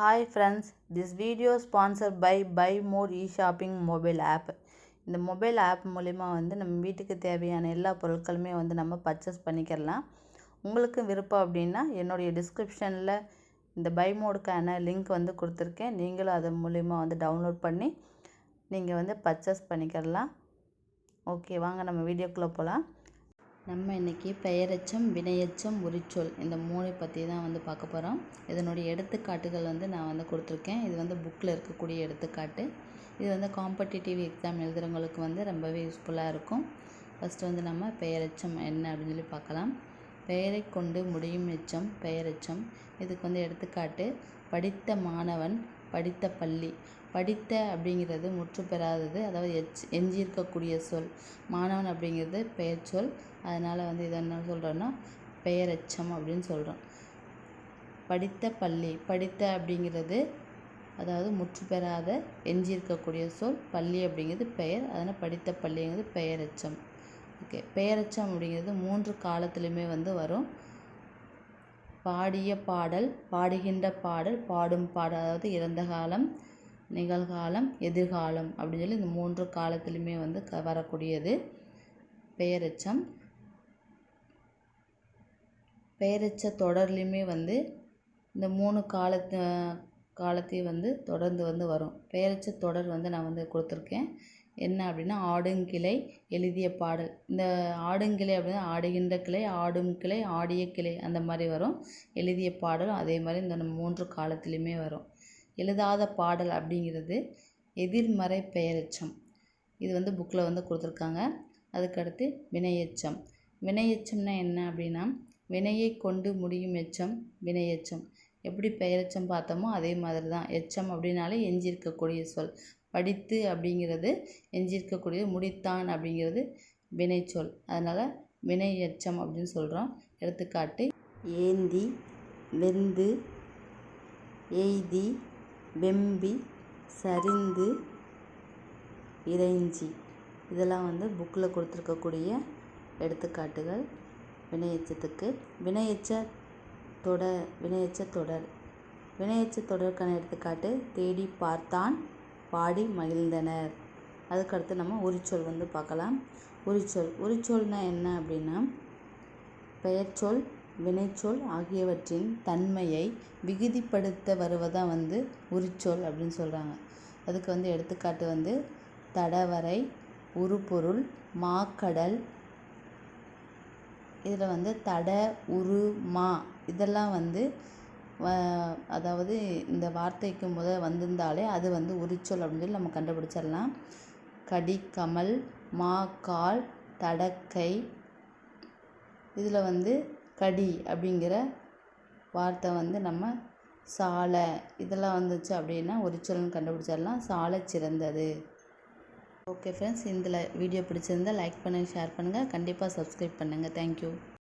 Hi friends, this video is sponsored by Buy More e-shopping mobile app. இந்த mobile app மூலிமா நம்ம வீட்டுக்கு தேவையான எல்லா பொருட்களுமே நம்ம பர்ச்சேஸ் பண்ணிக்கலாம். உங்களுக்கு விருப்பம் அப்படின்னா என்னுடைய டிஸ்கிரிப்ஷனில் இந்த பை மோடுக்கான லிங்க் கொடுத்துருக்கேன். நீங்களும் அது மூலிமா டவுன்லோட் பண்ணி நீங்கள் பர்ச்சேஸ் பண்ணிக்கலாம். ஓகே, வாங்க நம்ம வீடியோக்குள்ளே போகலாம். நம்ம இன்றைக்கி பெயரெச்சம், வினையெச்சம், உரிச்சொல் இந்த 3 பற்றி தான் பார்க்க போகிறோம். இதனுடைய எடுத்துக்காட்டுகள் நான் கொடுத்துருக்கேன். இது புக்கில் இருக்கக்கூடிய எடுத்துக்காட்டு. இது காம்படிட்டிவ் எக்ஸாம் எழுதுகிறவங்களுக்கு ரொம்பவே யூஸ்ஃபுல்லாக இருக்கும். ஃபஸ்ட்டு நம்ம பெயரெச்சம் என்ன அப்படின்னு சொல்லி பார்க்கலாம். பெயரை கொண்டு முடியும் எச்சம் பெயரெச்சம். இதுக்கு எடுத்துக்காட்டு படித்த மாணவன், படித்த பள்ளி. படித்த அப்படிங்கிறது முற்று பெறாதது, அதாவது எஞ்சி இருக்கக்கூடிய சொல். மாணவன் அப்படிங்கிறது பெயர் சொல். அதனால் இதை என்ன சொல்கிறோன்னா பெயரெச்சம் அப்படின்னு சொல்கிறோம். படித்த பள்ளி, படித்த அப்படிங்கிறது அதாவது முற்று பெறாத எஞ்சி இருக்கக்கூடிய சொல். பள்ளி அப்படிங்கிறது பெயர், அதனால் படித்த பள்ளிங்கிறது பெயரெச்சம். ஓகே, பெயரெச்சம் அப்படிங்கிறது 3 காலத்துலேயுமே வரும். பாடிய பாடல், பாடுகின்ற பாடல், பாடும் பாடல், அதாவது இறந்த காலம், நிகழ்காலம், எதிர்காலம் அப்படின்னு சொல்லி இந்த 3 காலத்துலேயுமே வரக்கூடியது பெயரெச்சம். பெயரெச்ச தொடர்லையுமே இந்த 3 காலத்தையும் தொடர்ந்து வரும். பெயரெச்ச தொடர் நான் கொடுத்துருக்கேன். என்ன அப்படின்னா ஆடுங்கிளை, எழுதிய பாடல். இந்த ஆடுங்கிளை அப்படின்னா ஆடுகின்ற கிளை, ஆடும் கிளை, ஆடிய கிளை அந்த மாதிரி வரும். எழுதிய பாடலும் அதே மாதிரி இந்த 3 காலத்துலேயுமே வரும். எழுதாத பாடல் அப்படிங்கிறது எதிர்மறை பெயரெச்சம். இது புக்கில் கொடுத்துருக்காங்க. அதுக்கடுத்து வினையெச்சம். வினையெச்சம்னா என்ன அப்படின்னா வினையை கொண்டு முடியும் எச்சம் வினையெச்சம். எப்படி பெயரெச்சம் பார்த்தோமோ அதே மாதிரி தான். எச்சம் அப்படின்னாலே எஞ்சிருக்கக்கூடிய சொல். படித்து அப்படிங்கிறது எஞ்சிருக்கக்கூடிய, முடித்தான் அப்படிங்கிறது வினைச்சொல். அதனால் வினையெச்சம் அப்படின்னு சொல்கிறோம். எடுத்துக்காட்டு ஏந்தி, வெந்து, எய்தி, வெம்பி, சரிந்து, இறைஞ்சி. இதெல்லாம் புக்கில் கொடுத்துருக்கக்கூடிய எடுத்துக்காட்டுகள் வினையெச்சத்துக்கு. வினையெச்ச தொடர். வினையெச்ச தொடருக்கான எடுத்துக்காட்டு தேடி பார்த்தான், பாடி மகிழ்ந்தனர். அதுக்கடுத்து நம்ம உரிச்சொல் பார்க்கலாம். உரிச்சொல்னா என்ன அப்படின்னா பெயர்ச்சொல், வினைச்சொல் ஆகியவற்றின் தன்மையை விகுதிப்படுத்த வருவதான் உரிச்சொல் அப்படின்னு சொல்கிறாங்க. அதுக்கு எடுத்துக்காட்டு தடவரை, உருபொருள், மாக்கடல். இதில் தட, உரு, மா இதெல்லாம் அதாவது இந்த வார்த்தைக்கு வந்திருந்தாலே அது உரிச்சொல் அப்படின்னு சொல்லி நம்ம கண்டுபிடிச்சிடலாம். கடி, கமல், மா, கால், தடக்கை. இதில் கடி அப்படிங்கிற வார்த்தை நம்ம சாலை இதெல்லாம் வந்துச்சு அப்படின்னா உரிச்சொல்னு கண்டுபிடிச்சிடலாம். சாலை சிறந்தது. ஓகே ஃப்ரெண்ட்ஸ், இதில் வீடியோ பிடிச்சிருந்தால் லைக் பண்ணுங்கள், ஷேர் பண்ணுங்கள், கண்டிப்பாக சப்ஸ்கிரைப் பண்ணுங்கள். தேங்க்யூ.